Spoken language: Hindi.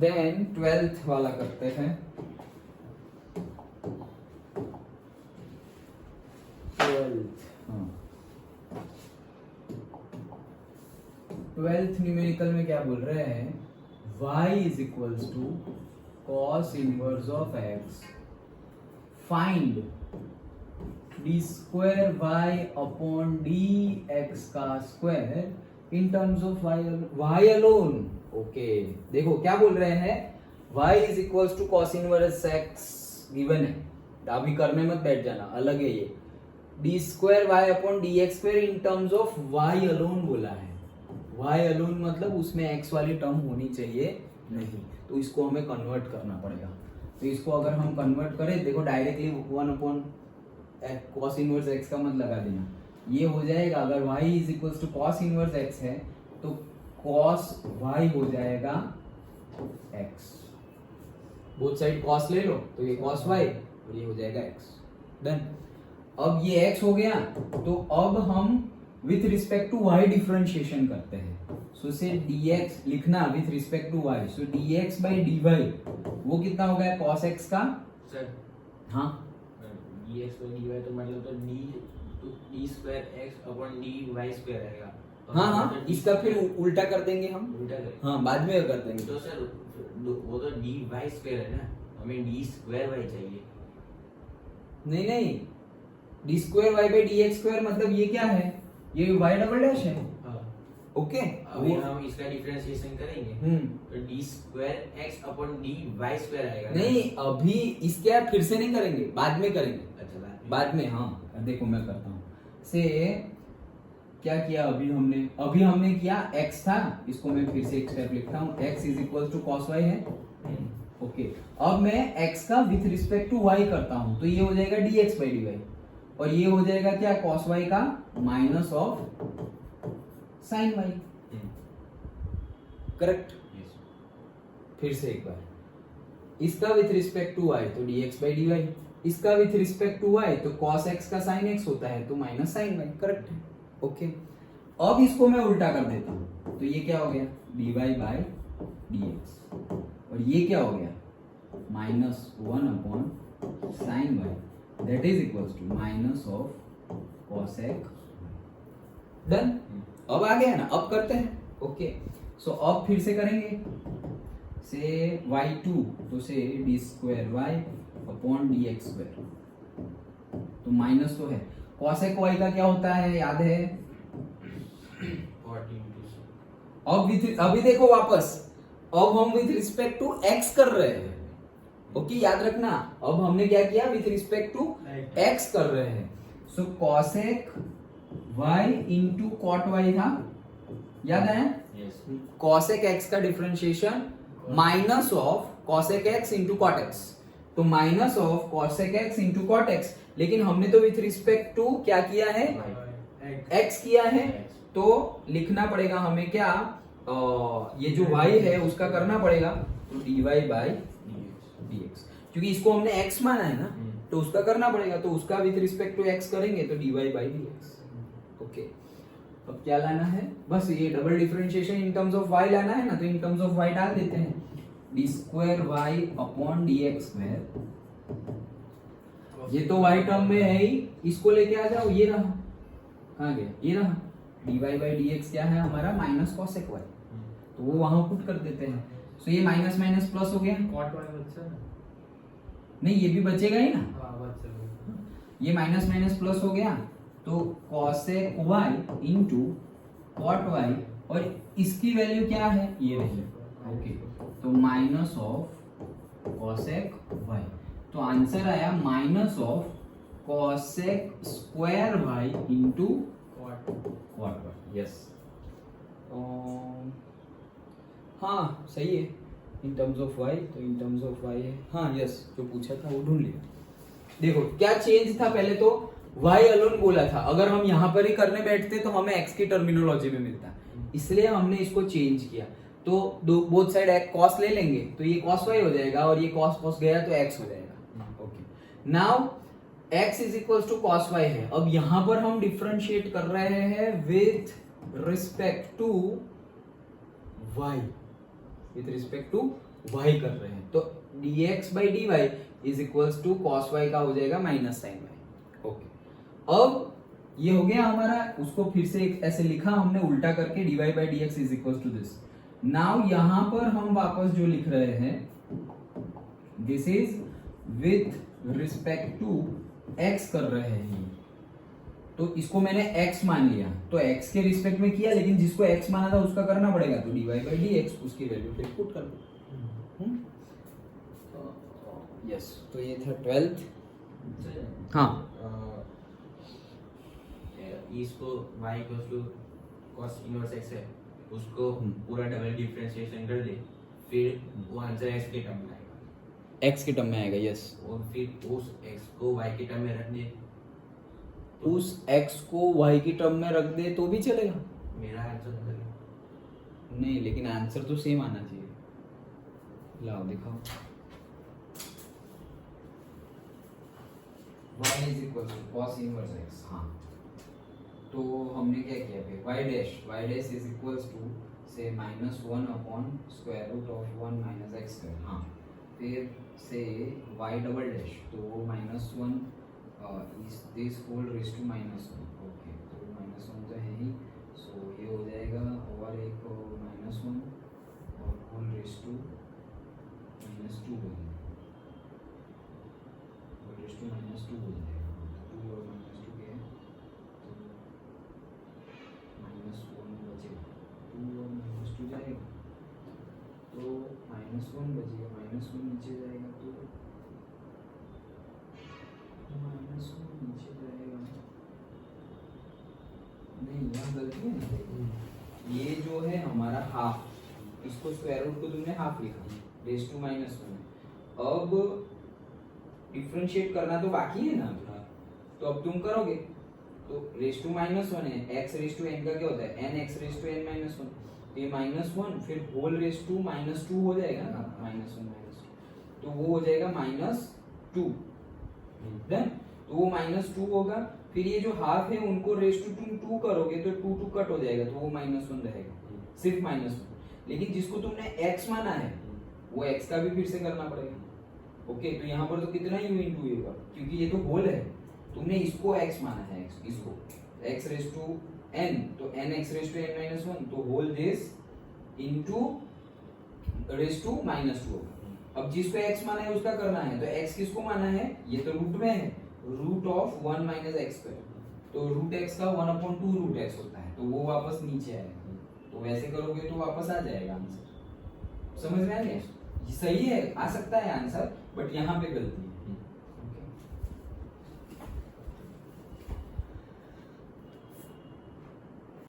देन 12th वाला करते हैं। 12th न्यूमेरिकल में क्या बोल रहे हैं, y is equals to cos inverse of x, find D square y upon D X का square in terms of y alone. Okay, देखो क्या बोल रहे हैं, y is equals to cos inverse x given है, अभी करने मत बैठ जाना, अलग है ये। D square y upon D X square in terms of y alone बोला है। y अलोन मतलब उसमें x वाली टर्म होनी चाहिए नहीं, तो इसको हमें कन्वर्ट करना पड़ेगा। तो इसको अगर हम कन्वर्ट करें, देखो directly 1 upon cos inverse x का मत लगा देना, ये हो जाएगा, अगर y is equals to cos inverse x है तो cos y हो जाएगा x, बोथ साइड cos ले लो तो ये cos y और ये हो जाएगा x। डन। अब ये x हो गया, तो अब हम with respect to y differentiation करते हैं। सो से dx लिखना with respect to y, so dx by dy वो कितना हो गया cos x का, सर हाँ dx बाई dy तो मतलब तो d square x upon dy square आएगा। हाँ हाँ, इसका फिर उल्टा कर देंगे हम, उल्टा करें हाँ बाद में कर देंगे। तो सर वो तो dy स्क्वायर है ना, हमें d स्क्वायर y चाहिए। नहीं नहीं, D square Y by D X square मतलब ये क्या है, ये y डबल डैश है। ओके, अभी हम इसका डिफरेंशिएशन करेंगे तो d square x upon dy square आएगा। नहीं, अभी इसके फिर से नहीं करेंगे, बाद में करेंगे। अच्छा बाद में, हाँ देखो मैं करता हूँ। से क्या किया अभी हमने किया x था, इसको मैं फिर से एक स्टेप लिखता हूँ, x is equal to cos y है। ओके, अब मैं x का विथ रिस्पेक्ट टू y करता हूँ, तो ये हो जाएगा dx बाई dy, और ये हो जाएगा क्या cos y का minus of sin y। Correct. फिर से एक बार, इसका विथ रिस्पेक्ट टू y तो dx बाई dy, इसका विथ रिस्पेक्ट टू y तो cos x का sin x होता है तो माइनस sin y। करेक्ट है। ओके, अब इसको मैं उल्टा कर देता हूं, तो ये क्या हो गया dy बाई dx, और ये क्या हो गया minus 1 upon sin y, that is equals to minus of cos x। Done. अब आ गया ना, अब करते हैं। ओके, सो अब फिर से करेंगे, से y2 तो से D square y upon D X square, तो माइनस तो है, cos x y का क्या होता है याद है, अभी देखो वापस, अब हम विथ रिस्पेक्ट टू x कर रहे हैं। ओके, याद रखना, अब हमने क्या किया विथ रिस्पेक्ट टू x कर रहे हैं। So cos x y into cot y था, याद है। cos x का differentiation minus of cos x into cot x, तो minus of cos x into cot x, लेकिन हमने तो विथ रिस्पेक्ट टू क्या किया है x किया है, तो लिखना पड़ेगा हमें क्या, ये जो y है उसका करना पड़ेगा, तो dy बाई dx, क्योंकि इसको हमने x माना है ना, तो उसका करना पड़ेगा, तो उसका विथ रिस्पेक्ट टू x करेंगे तो dy बाई dx। ओके, अब क्या लाना है, बस ये double differentiation in terms of y लाना है ना, तो इन टर्म्स ऑफ y डाल देते हैं, D square y upon D X square, ये तो y टर्म में है ही, इसको लेके आ जाओ, ये रहा, कहाँ गया, ये रहा, dy बाई dx क्या है हमारा माइनस cos x y, तो वो वहां पुट कर देते हैं। सो ये माइनस माइनस प्लस हो गया, कॉट वाई बच्चा ना, नहीं ये भी बचेगा ही ना, हाँ बच्चा, ये माइनस माइनस प्लस हो गया, तो cos y into cot y, और इसकी वैल्यू क्या है ये वैल्यू। ओके, तो माइनस ऑफ cos y, तो आंसर आया minus of cos square y into cot y। Yes, हाँ सही है, इन टर्म्स ऑफ y, तो इन टर्म्स ऑफ y है, हाँ यस, जो पूछा था वो ढूंढ लिया। देखो क्या चेंज था, पहले तो y अलोन बोला था, अगर हम यहाँ पर ही करने बैठते तो हमें x की टर्मिनोलॉजी में मिलता, इसलिए हमने इसको चेंज किया, तो दो बोथ साइड cos ले लेंगे, तो ये cos y हो जाएगा, और ये cos गया तो x हो जाएगा। Okay, now x is equal to cos y है, अब यहाँ पर हम डिफरेंशिएट कर रहे हैं with respect to y, with respect to y कर रहे हैं, तो dx by dy is equals to cos y का हो जाएगा माइनस साइन y। ओके, अब ये हो गया हमारा, उसको फिर से ऐसे लिखा हमने उल्टा करके dy by dx is equals to this. Now यहां पर हम वापस जो लिख रहे हैं, this is with respect to x कर रहे हैं, तो इसको मैंने x मान लिया, तो x के रिस्पेक्ट में किया, लेकिन जिसको x माना था उसका करना पड़ेगा, तो dy by dx उसकी वैल्यू फिर पुट कर दो। यस, तो ये था 12th। हाँ, इसको y equals to cos inverse x है, उसको पूरा डबल डिफरेंशिएशन कर दे, फिर वो आंसर x के टर्म में आएगा, x के टर्म में आएगा। यस, और फिर उस x को y के टर्म में रख दे, उस x को y की टर्म में रख दे तो भी चलेगा। मेरा आंसर बदल। नहीं, लेकिन आंसर तो सेम आना चाहिए। लाओ दिखाओ, y is equal to cos inverse x। हाँ, तो हमने क्या किया फिर, y dash is equals to से -1 upon square root of 1 minus x square. हाँ, फिर से y डबल डैश, तो वो -1 is this whole raise to -1। Okay, तो -1 तो है ही, सो ये हो जाएगा और एक -1 और होल रेज टू -2 हो जाएगा, होल रेज टू -2 हो जाएगा। 2 और -2 क्या है, तो -1 बचेगा, 2 और -2 जाएगा, तो -1 बचेगा, -1 नीचे जाएगा, तो -1 नीचे जाएगा। नहीं, यहाँ गलती है ना, देखो ये जो है हमारा हाफ, इसको स्क्वायर रूट को तुमने हाफ लिखा, रेज टू -1। अब डिफरेंशिएट करना तो बाकी है ना, तो अब तुम करोगे, तो रेज टू -1 है, x रेज टू n का क्या होता है, n x raise to n -1, तो ये -1 फिर होल रेज टू -2 हो जाएगा ना, -1 -2, तो वो हो जाएगा -2 डन। तो वो -2 होगा, फिर ये जो हाफ है उनको रेज टू तुम 2 करोगे तो 2 कट हो जाएगा, तो वो -1 रहेगा, सिर्फ -1। लेकिन जिसको तुमने x माना है वो x का भी फिर से करना पड़ेगा। ओके, तो यहाँ पर तो कितना u इंटू ये होगा, क्योंकि ये तो होल है, तुमने इसको x माना है, इसको x रेज टू n, तो n x raise to n -1, तो whole this into raise to -2 होगा। अब जिसको x माना है उसका करना है, तो x किसको माना है, ये तो रूट में है, root of 1 minus x square, तो रूट x का 1/2 रूट x होता है, तो वो वापस नीचे आएगा, तो वैसे करोगे तो वापस आ जाएगा आंसर। समझ में आ गया? सही है, आ सकता है आंसर, बट यहाँ पे गलती है।